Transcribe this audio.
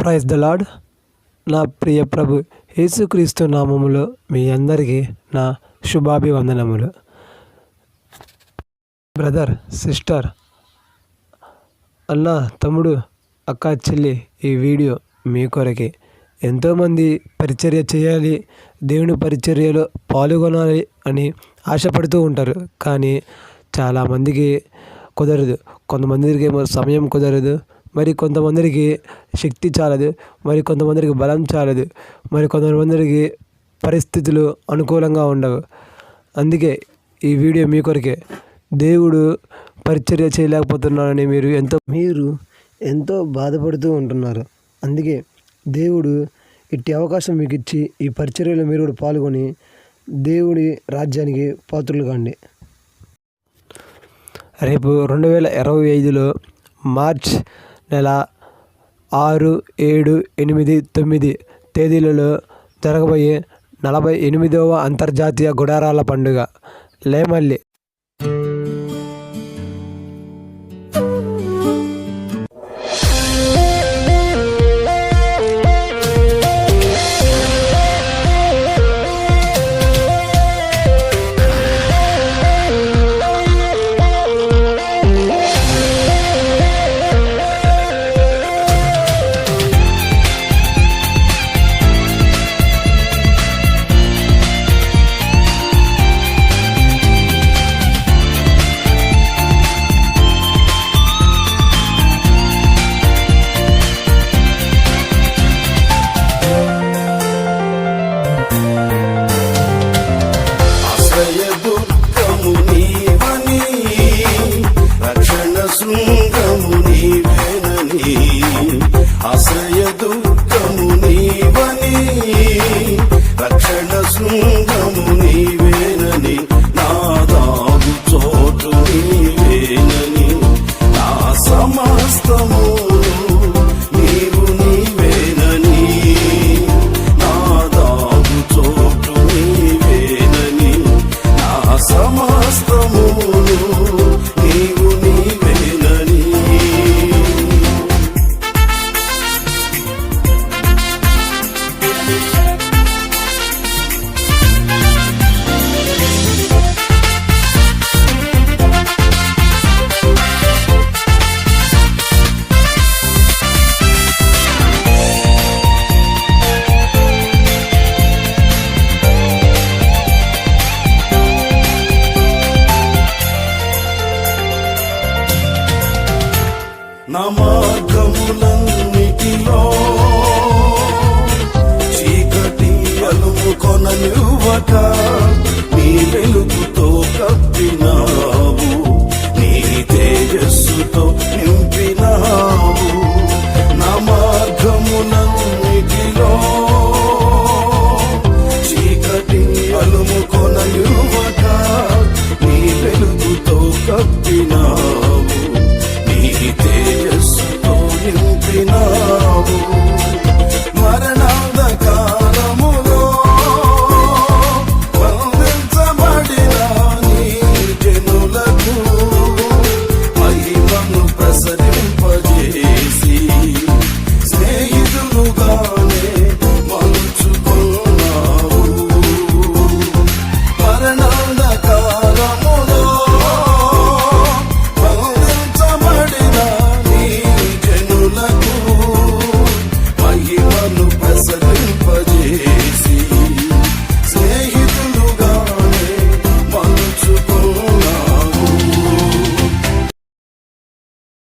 Praise the lord. నా ప్రియ ప్రభు యేసుక్రీస్తు నామములో మీ అందరికీ నా శుభాభివందనములు. బ్రదర్, సిస్టర్, అన్న, తమ్ముడు, అక్క, చెల్లి, ఈ వీడియో మీ కొరకే. ఎంతోమంది పరిచర్య చేయాలి, దేవుని పరిచర్యలో పాల్గొనాలి అని ఆశపడుతూ ఉంటారు. కానీ చాలామందికి కుదరదు. కొంతమందికి ఏమో సమయం కుదరదు, మరి కొంతమందికి శక్తి చాలదు, మరి కొంతమందికి బలం చాలదు, మరి కొంతమందికి పరిస్థితులు అనుకూలంగా ఉండవు. అందుకే ఈ వీడియో మీ కొరకే. దేవుడు పరిచర్య చేయలేకపోతున్నానని మీరు ఎంతో బాధపడుతూ ఉంటున్నారు. అందుకే దేవుడు ఇట్టి అవకాశం మీకు ఇచ్చి ఈ పరిచర్యలో మీరు కూడా పాల్గొని దేవుడి రాజ్యానికి పాత్రులు కాండి. రేపు 2025లో మార్చ్ నెల 6, 7, 8, 9 తేదీలలో జరగబోయే 48వ అంతర్జాతీయ గుడారాల పండుగ లేమల్లి. ఆశ్రయదుర్గము నీవని, రక్షణ శృంగము నీవేనని, నా దాగు చోటు నీవేనని, నా సమస్తము నీవు నీవేనని, నా దాగు చోటు నీవేనని, నా సమస్తము నీవు నీవేనని. నా మార్గములన్నిటిలో చీకటి అలుముకొననివ్వక నీ వెలుగుతో కప్పినావు, నీ తేజస్సుతో నింపినావు.